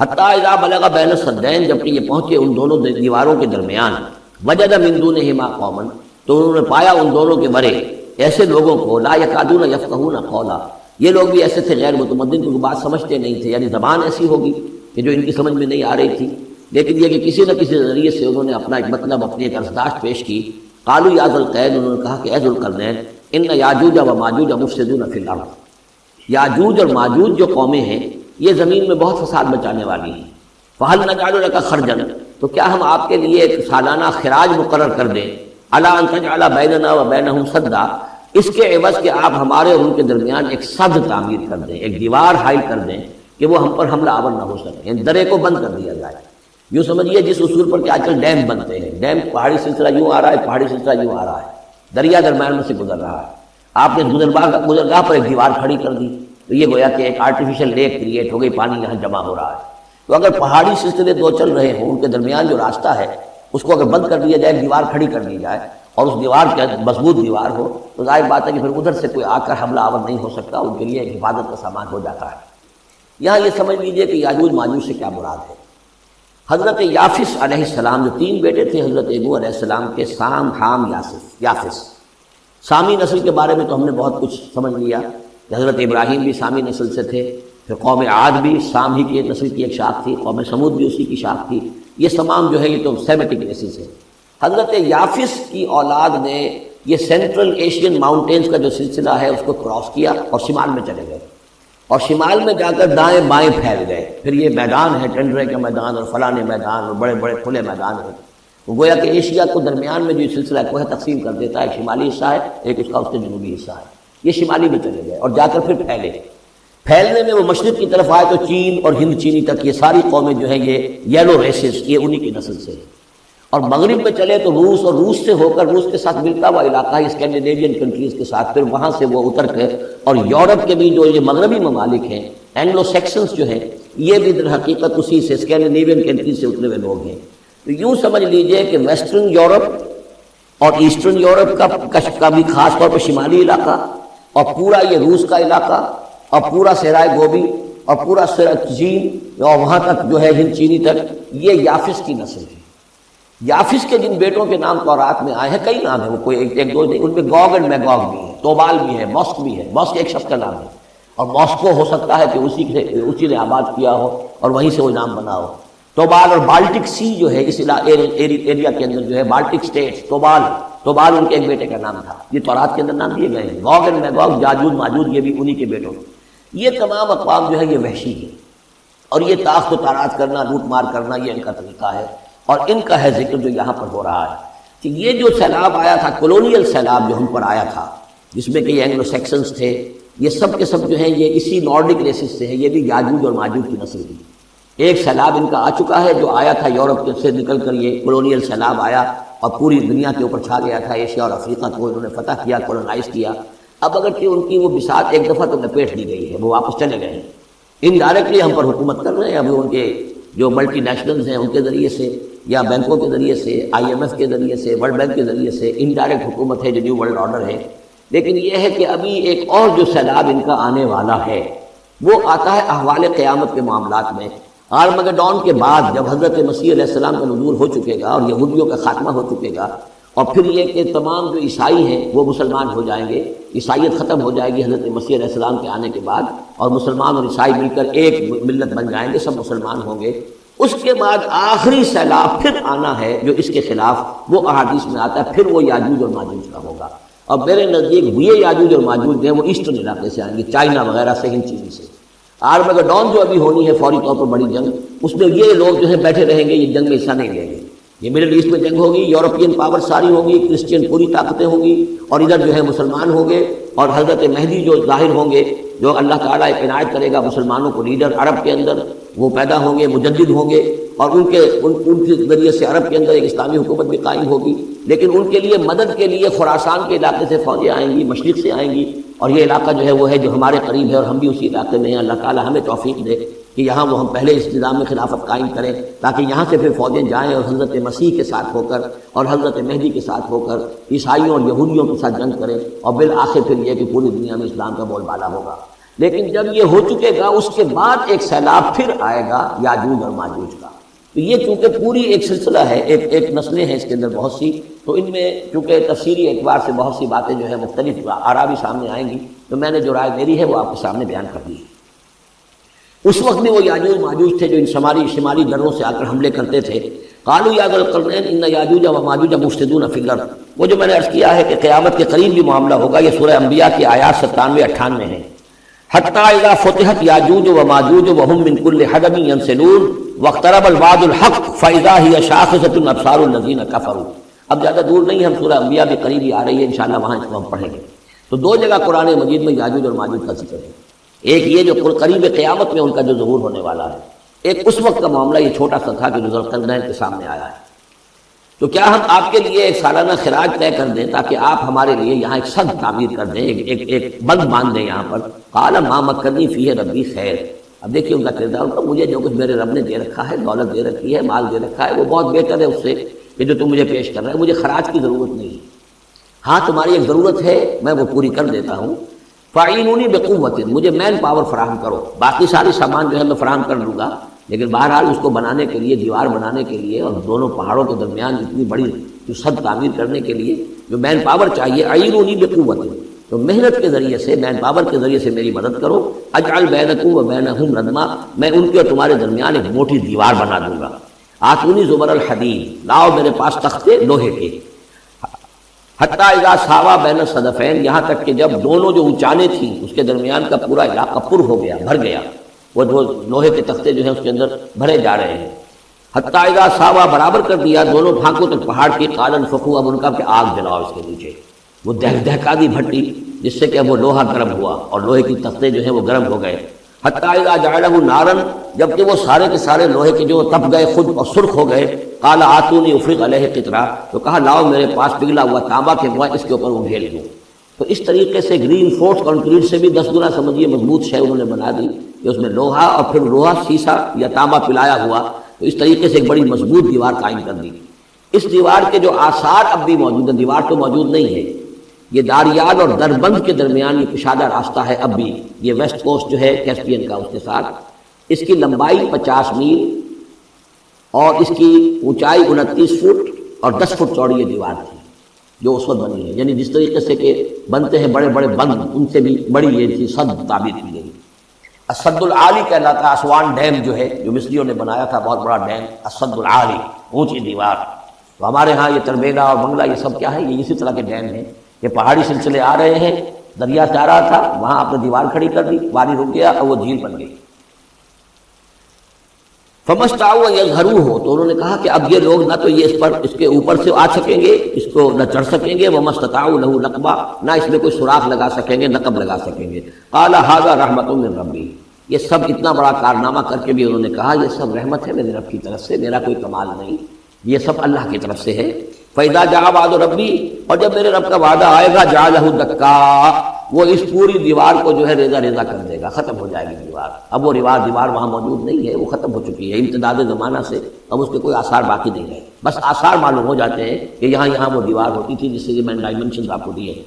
حتیٰ اذا بلغ بین السدین، جبکہ یہ پہنچے ان دونوں دیواروں کے درمیان، وجد من دونہما قوما، تو انہوں نے پایا ان دونوں کے ورے ایسے لوگوں کو، لا یکادون یفقہون قولا، یہ لوگ بھی ایسے تھے غیر متمدن، کیونکہ بات سمجھتے نہیں تھے، یعنی زبان ایسی ہوگی کہ جو ان کی سمجھ میں نہیں آ رہی تھی، لیکن یہ کہ کسی نہ کسی ذریعے سے انہوں نے اپنا ایک مطلب، اپنی ایک ارشادات پیش کی۔ قالوا یا ذوالقرنین، انہوں نے کہا کہ اے ذوالقرنین، ان یاجوج و ماجوج مفسدون فی الارض، یاجوج اور ماجوج جو قومیں ہیں یہ زمین میں بہت فساد مچانے والی ہیں۔ فہل نجعل لک خرجا، تو کیا ہم آپ کے لیے ایک سالانہ خراج مقرر کر دیں، الی ان تجعل بیننا و بینہم سدا، اس کے عوض کہ آپ ہمارے اور ان کے درمیان ایک سد تعمیر کر دیں، ایک دیوار حائل کر دیں کہ وہ ہم پر حملہ آور نہ ہو سکے، یعنی درے کو بند کر دیا جائے۔ یوں سمجھیے جس اصول پر کہ آج کل ڈیم بنتے ہیں، ڈیم پہاڑی سلسلہ یوں آ رہا ہے، پہاڑی سلسلہ یوں آ رہا ہے، دریا درمیان میں سے گزر رہا ہے، آپ نے گزرگاہ پر ایک دیوار کھڑی کر دی، تو یہ گویا کہ ایک آرٹیفیشل لیک کریٹ ہو گئی، پانی یہاں جمع ہو رہا ہے۔ تو اگر پہاڑی سلسلے دو چل رہے ہوں، ان کے درمیان جو راستہ ہے اس کو اگر بند کر دیا جائے، دیوار کھڑی کر دی جائے، اور اس دیوار کے مضبوط دیوار ہو، تو ظاہر بات ہے کہ پھر ادھر سے کوئی آ کر حملہ آور نہیں ہو سکتا، ان کے لیے ایک حفاظت کا سامان ہو جاتا ہے۔ یہاں یہ سمجھ لیجئے کہ یاجوج ماجوج سے کیا مراد ہے۔ حضرت یافس علیہ السلام، جو تین بیٹے تھے حضرت نوح علیہ السلام کے، سام، حام، یافس، سامی نسل کے بارے میں تو ہم نے بہت کچھ سمجھ لیا کہ حضرت ابراہیم بھی سامی نسل سے تھے، پھر قوم عاد بھی سام ہی کی نسل کی ایک شاخ تھی، قوم سمود بھی اسی کی شاخ تھی، یہ تمام جو ہے یہ تو سیمیٹک بیسس ہے۔ حضرت یافس کی اولاد نے یہ سینٹرل ایشین ماؤنٹینز کا جو سلسلہ ہے اس کو کراس کیا اور شمال میں چلے گئے، اور شمال میں جا کر دائیں بائیں پھیل گئے، پھر یہ میدان ہے ٹنڈرے کا میدان اور فلانے میدان اور بڑے بڑے کھلے میدان ہیں۔ وہ گویا کہ ایشیا کو درمیان میں جو سلسلہ ہے وہ تقسیم کر دیتا ہے، ایک شمالی حصہ ہے، ایک اس کا اس کے جنوبی حصہ ہے، یہ شمالی میں چلے گئے اور جا کر پھر پھیلے۔ پھیلنے میں وہ مشرق کی طرف آئے تو چین اور ہند چینی تک یہ ساری قومیں جو ہیں یہ یلو ریسز، یہ انہی کی نسل سے، اور مغرب میں چلے تو روس، اور روس سے ہو کر روس کے ساتھ ملتا ہوا علاقہ ہے اسکینڈینیوین کنٹریز کے ساتھ، پھر وہاں سے وہ اتر کے، اور یورپ کے بھی جو یہ مغربی ممالک ہیں، اینگلو سیکسنز جو ہیں، یہ بھی در حقیقت اسی سے اسکینڈینیوین کنٹریز سے اترے ہوئے لوگ ہیں۔ تو یوں سمجھ لیجئے کہ ویسٹرن یورپ اور ایسٹرن یورپ کا بھی خاص طور پہ شمالی علاقہ، اور پورا یہ روس کا علاقہ، اور پورا صحرائے گوبی، اور پورا چین، اور وہاں تک جو ہے ہند چینی تک، یہ یافس کی نسل ہے۔ یافس کے جن بیٹوں کے نام تورات میں آئے ہیں، کئی نام ہیں، وہ کوئی ایک دو نہیں، ان میں گوگ اینڈ میگوگ بھی ہے، توبال بھی ہے، موسک بھی ہے، موسک ایک شخص کا نام ہے، اور ماسکو ہو سکتا ہے کہ اسی نے آباد کیا ہو اور وہیں سے وہ نام بنا ہو۔ توبال اور بالٹک سی جو ہے اس ایریا کے اندر جو ہے بالٹک سٹیٹس، توبال ان کے ایک بیٹے کا نام تھا، یہ تورات کے اندر نام دیے گئے ہیں۔ گوگ اینڈ میگوگ، یاجوج ماجوج، یہ بھی انہی کے بیٹوں۔ یہ تمام اقوام جو ہے یہ وحشی ہے، اور یہ تاخت و تاراج کرنا، لوٹ مار کرنا، یہ ان کا طریقہ ہے، اور ان کا ہے ذکر جو یہاں پر ہو رہا ہے کہ یہ جو سیلاب آیا تھا، کولونیل سیلاب جو ہم پر آیا تھا، جس میں کہ یہ اینگلو سیکسنز تھے، یہ سب کے سب جو ہیں یہ اسی نارڈک ریسز سے ہیں، یہ بھی یاجوج اور ماجوج کی نسل کی۔ ایک سیلاب ان کا آ چکا ہے جو آیا تھا یورپ سے نکل کر، یہ کولونیل سیلاب آیا اور پوری دنیا کے اوپر چھا گیا تھا، ایشیا اور افریقہ کو انہوں نے فتح کیا، کولونائز کیا۔ اب اگر کہ ان کی وہ بساط ایک دفعہ تو لپیٹ دی گئی ہے، وہ واپس چلے گئے ہیں، انڈائریکٹلی ہم پر حکومت کر رہے ہیں، ابھی ان کے جو ملٹی نیشنلز ہیں ان کے ذریعے سے، یا بینکوں کے ذریعے سے، IMF کے ذریعے سے، ورلڈ بینک کے ذریعے سے، انڈائریکٹ حکومت ہے جو نیو ورلڈ آرڈر ہے۔ لیکن یہ ہے کہ ابھی ایک اور جو سیلاب ان کا آنے والا ہے وہ آتا ہے احوال قیامت کے معاملات میں۔ آرمگڈون کے بعد جب حضرت مسیح علیہ السلام کا نزول ہو چکے گا اور یہودیوں کا خاتمہ ہو چکے گا، اور پھر یہ کہ تمام جو عیسائی ہیں وہ مسلمان ہو جائیں گے، عیسائیت ختم ہو جائے گی حضرت مسیح علیہ السلام کے آنے کے بعد، اور مسلمان اور عیسائی مل کر ایک ملت بن جائیں گے، سب مسلمان ہوں گے۔ اس کے بعد آخری سیلاب پھر آنا ہے جو اس کے خلاف وہ احادیث میں آتا ہے، پھر وہ یاجوج اور ماجوج کا ہوگا۔ اور میرے نزدیک یہ یاجوج اور ماجوج ہیں وہ ایسٹرن علاقے سے آئیں گے، چائنا وغیرہ سے، ہند چینی سے۔ آرمگڈون جو ابھی ہونی ہے فوری طور پر بڑی جنگ، اس میں یہ لوگ جو ہے بیٹھے رہیں گے، یہ جنگ میں حصہ نہیں لیں گے۔ یہ مڈل ایسٹ میں جنگ ہوگی، یورپین پاور ساری ہوگی، کرسچین پوری طاقتیں ہوں گی، اور ادھر جو ہے مسلمان ہوں گے، اور حضرت مہدی جو ظاہر ہوں گے، جو اللہ تعالیٰ ایک عنایت کرے گا مسلمانوں کو لیڈر عرب کے اندر، وہ پیدا ہوں گے، مجدد ہوں گے، اور ان کے ذریعے سے عرب کے اندر ایک اسلامی حکومت بھی قائم ہوگی۔ لیکن ان کے لیے مدد کے لیے خراسان کے علاقے سے فوجیں آئیں گی، مشرق سے آئیں گی، اور یہ علاقہ جو ہے وہ ہے جو ہمارے قریب ہے، اور ہم بھی اسی علاقے میں ہیں۔ اللہ تعالیٰ ہمیں توفیق دے کہ یہاں وہ ہم پہلے اس نظام میں خلافت قائم کریں، تاکہ یہاں سے پھر فوجیں جائیں اور حضرت مسیح کے ساتھ ہو کر اور حضرت مہدی کے ساتھ ہو کر عیسائیوں اور یہودیوں کے ساتھ جنگ کریں، اور بالآخر پھر یہ کہ پوری دنیا میں اسلام کا بول بالا ہوگا۔ لیکن جب یہ ہو چکے گا اس کے بعد ایک سیلاب پھر آئے گا یاجوج اور ماجوج کا. تو یہ چونکہ پوری ایک سلسلہ ہے، ایک نسلیں ہیں اس کے اندر بہت سی، تو ان میں چونکہ تفسیری اعتبار سے بہت سی باتیں جو ہے مختلف آراء بھی سامنے آئیں گی، تو میں نے جو رائے میری ہے وہ آپ کے سامنے بیان کر دی ہے. اس وقت بھی وہ یاجوج ماجوج تھے جو ان شمالی دروں سے آ کر حملے کرتے تھے. قالوا یا ذا القرنین ان یاجوج و ماجوج مفسدون فی الارض. وہ جو میں نے عرض کیا ہے کہ قیامت کے قریب بھی معاملہ ہوگا، یہ سورہ انبیاء کی آیات 97-98 ہیں. حتی اذا فتحت یاجوج و ماجوج وهم من کل حدب ینسلون واقترب الوعد الحق فاذا هي شاخصۃ ابصار الذین کفروا. اب زیادہ دور نہیں، ہم سورہ انبیاء بھی قریب ہی آ رہی ہے، انشاءاللہ وہاں اس کو ہم پڑھیں گے. تو دو جگہ قرآن مجید میں یاجوج اور ماجوج کا ذکر ہے. ایک یہ جو قریب قیامت میں ان کا جو ظہور ہونے والا ہے، ایک اس وقت کا معاملہ یہ چھوٹا سا تھا کہ جو ذوالقرنین کے سامنے آیا ہے. تو کیا ہم آپ کے لیے ایک سالانہ خراج طے کر دیں تاکہ آپ ہمارے لیے یہاں ایک سد تعمیر کر دیں، ایک بند باندھ دیں یہاں پر. قال ما مکنی فیہ ربی خیر. اب دیکھیے ان کا کردار، ان کا مجھے جو کچھ میرے رب نے دے رکھا ہے، دولت دے رکھی ہے، مال دے رکھا ہے، وہ بہت بہتر ہے اس سے کہ جو تم مجھے پیش کر رہے ہیں. مجھے خراج کی ضرورت نہیں ہے، ہاں تمہاری ایک ضرورت ہے میں وہ پوری کر دیتا ہوں. فاعینونی بقوت، مجھے مین پاور فراہم کرو، باقی ساری سامان جو ہے میں فراہم کر دوں گا، لیکن بہرحال اس کو بنانے کے لیے، دیوار بنانے کے لیے اور دونوں پہاڑوں کے درمیان اتنی بڑی جو سد تعمیر کرنے کے لیے جو مین پاور چاہیے، اعینونی بقوت، تو محنت کے ذریعے سے، مین پاور کے ذریعے سے میری مدد کرو. اجعل بینکم و بینہم ردما، میں ان کے اور تمہارے درمیان ایک موٹی دیوار بنا دوں گا. آتونی زبر الحدید، لاؤ میرے پاس تختے لوہے کے. حتی اذا ساوا بین الصدفین، یہاں تک کہ جب دونوں جو اونچانے تھیں اس کے درمیان کا پورا علاقہ پر ہو گیا، بھر گیا، وہ لوہے کے تختے جو ہیں اس کے اندر بھرے جا رہے ہیں. حتی اذا ساوا، برابر کر دیا دونوں بھاگوں تک پہاڑ کی. قال انفخوا، اب ان کا کہ آگ جلاؤ اس کے نیچے. وہ دہکا دی بھٹی جس سے کہ وہ لوہا گرم ہوا اور لوہے کی تختے جو ہیں وہ گرم ہو گئے. حتی اذا جعلہ نارا، جبکہ وہ سارے کے سارے لوہے کے جو تپ گئے خود اور سرخ ہو گئے. قال آتونی افرغ علیہ قطرہ، تو کہا لاؤ میرے پاس پگھلا ہوا تانبا کے ہوا، اس کے اوپر وہ ڈھیل دوں. تو اس طریقے سے گرین فورس کنکریٹ سے بھی 10 گنا سمجھیے مضبوط شے انہوں نے بنا دی کہ اس میں لوہا اور پھر لوہا سیسا یا تانبا پلایا ہوا. تو اس طریقے سے ایک بڑی مضبوط دیوار قائم کر دی. اس دیوار کے جو آثار اب بھی موجود ہیں، دیوار تو موجود نہیں ہے، یہ داریال اور دربند کے درمیان یہ کشادہ راستہ ہے اب بھی. یہ ویسٹ کوسٹ جو ہے کیسپین کا، اس کے ساتھ اس کی لمبائی 50 میل اور اس کی اونچائی 29 فٹ اور 10 فٹ چوڑی یہ دیوار تھی جو اس وقت بنی ہے. یعنی جس طریقے سے کہ بنتے ہیں بڑے بڑے بند، ان سے بھی بڑی یہ تھی سد تعبیر کی گئی. السد العالی کہلاتا ہے اسوان ڈیم جو ہے، جو مصریوں نے بنایا تھا، بہت بڑا ڈیم، السد العالی، اونچی دیوار. تو ہمارے ہاں یہ تربیلا اور بنگلہ یہ سب کیا ہے، یہ اسی طرح کے ڈیم ہیں. یہ پہاڑی سلسلے آ رہے ہیں، دریا جا رہا تھا، وہاں آپ نے دیوار کھڑی کر دی، پانی رک گیا اور وہ جھیل بن گئی. فمستطاعوا ان یظہروہ، تو انہوں نے کہا کہ اب یہ لوگ نہ تو یہ اس کے اوپر سے آ سکیں گے، اس کو نہ چڑھ سکیں گے، ومستطاعوا لہ نقبا، نہ اس میں کوئی سوراخ لگا سکیں گے، نقب لگا سکیں گے. قال ھذا رحمۃ من ربی، یہ سب اتنا بڑا کارنامہ کر کے بھی انہوں نے کہا یہ سب رحمت ہے میرے رب کی طرف سے، میرا کوئی کمال نہیں، یہ سب اللہ کی طرف سے ہے. فَإِذَا جَاءَ وَعْدُ رَبِّي، اور جب میرے رب کا وعدہ آئے گا، جَعَلَهُ دَكَّا، وہ اس پوری دیوار کو جو ہے ریزہ ریزہ کر دے گا، ختم ہو جائے گی دیوار. اب وہ دیوار وہاں موجود نہیں ہے، وہ ختم ہو چکی ہے امتداد زمانہ سے، اب اس کے کوئی آثار باقی نہیں رہے. بس آثار معلوم ہو جاتے ہیں کہ یہاں وہ دیوار ہوتی تھی، جس سے یہ میں نے ڈائمنشنز آپ کو دیے ہیں.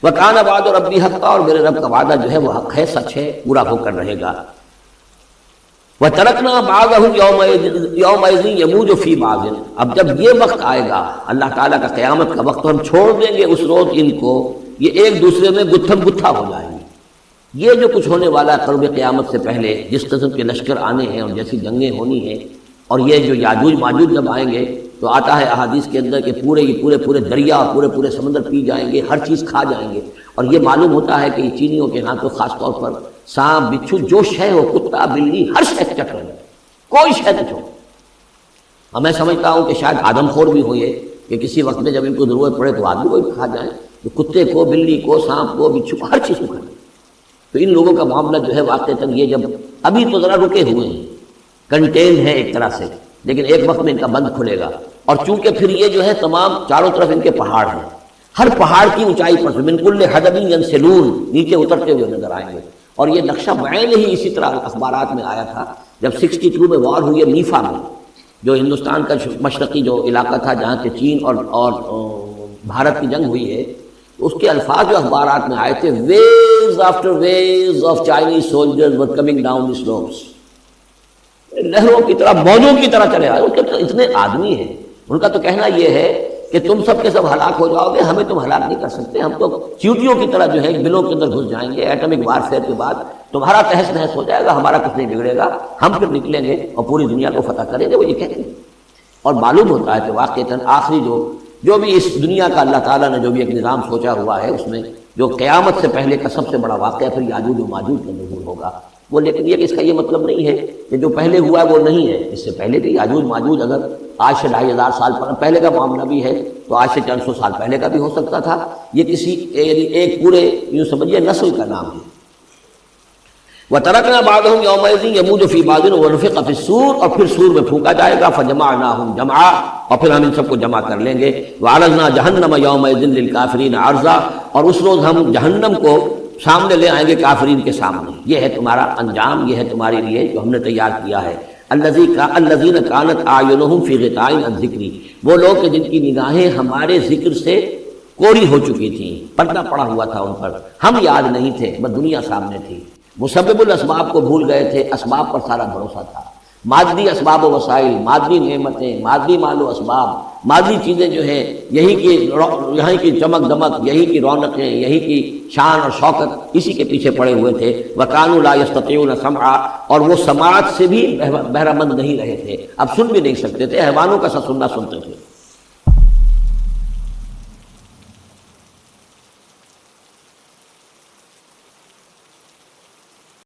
وَكَانَ وَعْدُ رَبِّي حَقًّا، اور میرے رب کا وعدہ جو ہے وہ حق ہے، سچ ہے، پورا ہو کر رہے گا. وَتَرَكْنَا بَعْضَهُمْ يَوْمَئِذٍ يَمُوجُ فِي بَعْضٍ، اب جب یہ وقت آئے گا اللہ تعالیٰ کا قیامت کا وقت، تو ہم چھوڑ دیں گے اس روز ان کو، یہ ایک دوسرے میں گتھم گتھا ہو جائیں گے. یہ جو کچھ ہونے والا ہے قرب قیامت سے پہلے، جس قسم کے لشکر آنے ہیں اور جیسی جنگیں ہونی ہیں، اور یہ جو یاجوج ماجوج جب آئیں گے تو آتا ہے احادیث کے اندر کہ پورے دریا اور پورے سمندر پی جائیں گے، ہر چیز کھا جائیں گے. اور یہ معلوم ہوتا ہے کہ چینیوں کے ہاں تو خاص طور پر سانپ بچھو جو شے ہو، کتا بلی، ہر شے چٹ رہے ہیں، کوئی شے نہ چھوڑ. اور میں سمجھتا ہوں کہ شاید آدم خور بھی ہو یہ کہ کسی وقت میں جب ان کو ضرورت پڑے تو آدمی کو بھی کھا جائیں، تو کتے کو، بلی کو، سانپ کو، بچھو کو، ہر چیز کو کھائیں. تو ان لوگوں کا معاملہ جو ہے واقعتاً یہ جب ابھی تو ذرا رکے ہوئے ہیں، کنٹین ہے ایک طرح سے، لیکن ایک وقت میں ان کا بند کھلے گا. اور چونکہ پھر یہ جو ہے تمام چاروں طرف ان کے پہاڑ ہیں، ہر پہاڑ کی اونچائی پر من کل حدب ینسلون، نیچے اترتے ہوئے نظر آئیں گے. اور یہ نقشہ بعین ہی اسی طرح اخبارات میں آیا تھا جب 62 میں وار ہوئی ہے نیفا میں، جو ہندوستان کا مشرقی جو علاقہ تھا جہاں سے چین اور بھارت کی جنگ ہوئی ہے. اس کے الفاظ جو اخبارات میں آئے تھے، waves after waves of Chinese soldiers were coming down the slopes, لہروں کی طرح، موجوں کی طرح چلے آئے. ان کے تو اتنے آدمی ہیں، ان کا تو کہنا یہ ہے کہ تم سب کے سب ہلاک ہو جاؤ گے، ہمیں تم ہلاک نہیں کر سکتے، ہم تو چیونٹیوں کی طرح جو ہے بلوں کے اندر گھس جائیں گے. ایٹمک وارفیئر کے بعد تمہارا تہس نہس ہو جائے گا، ہمارا کچھ نہیں بگڑے گا، ہم پھر نکلیں گے اور پوری دنیا کو فتح کریں گے. وہ یہ کہیں گے. اور معلوم ہوتا ہے کہ واقعتاً آخری جو بھی اس دنیا کا اللہ تعالیٰ نے جو بھی ایک نظام سوچا ہوا ہے، اس میں جو قیامت سے پہلے کا سب سے بڑا واقعہ پھر یاجوج و ماجوج کا ظہور ہوگا. وہ لیکن یہ کہ اس کا یہ مطلب نہیں ہے کہ جو پہلے ہوا ہے وہ نہیں ہے. اس سے پہلے بھی یاجوج ماجوج اگر آج سے 2500 سال پہلے کا معاملہ بھی ہے تو آج سے 400 سال پہلے کا بھی ہو سکتا تھا. یہ کسی ایک پورے یوں سمجھیے نسل کا نام ہے. وَتَرَكْنَا بَعْضَهُمْ يَوْمَئِذٍ يَمُوجُ فِي بَعْضٍ وَنُفِخَ فِي الصُّورِ، اور پھر سور میں پھونکا جائے گا. فَجَمَعْنَاهُمْ جَمْعًا، اور پھر ہم ان سب کو جمع کر لیں گے. وَعَرَضْنَا جَهَنَّمَ يَوْمَئِذٍ لِلْكَافِرِينَ عَرْضًا، اور اس روز ہم جہنم کو سامنے لے آئیں گے کافرین کے سامنے. یہ ہے تمہارا انجام، یہ ہے تمہارے لیے جو ہم نے تیار کیا ہے. الذین کانت اعینہم فی غطاء عن ذکری، وہ لوگ کہ جن کی نگاہیں ہمارے ذکر سے کوری ہو چکی تھیں، پردہ پڑا ہوا تھا ان پر، ہم یاد نہیں تھے، بس دنیا سامنے تھی. مسبب الاسباب کو بھول گئے تھے، اسباب پر سارا بھروسہ تھا. مادی اسباب و وسائل، مادی نعمتیں، مادی مال و اسباب، مادی چیزیں جو ہیں، یہی کی چمک دمک، یہی کی رونقیں، یہی کی شان اور شوکت، اسی کے پیچھے پڑے ہوئے تھے. وَكَانُوا لَا يَسْتَطِيعُونَ سَمْعًا، اور وہ سماعت سے بھی بہرہ مند نہیں رہے تھے، اب سن بھی نہیں سکتے تھے، حیوانوں کا سا سننا سنتے تھے.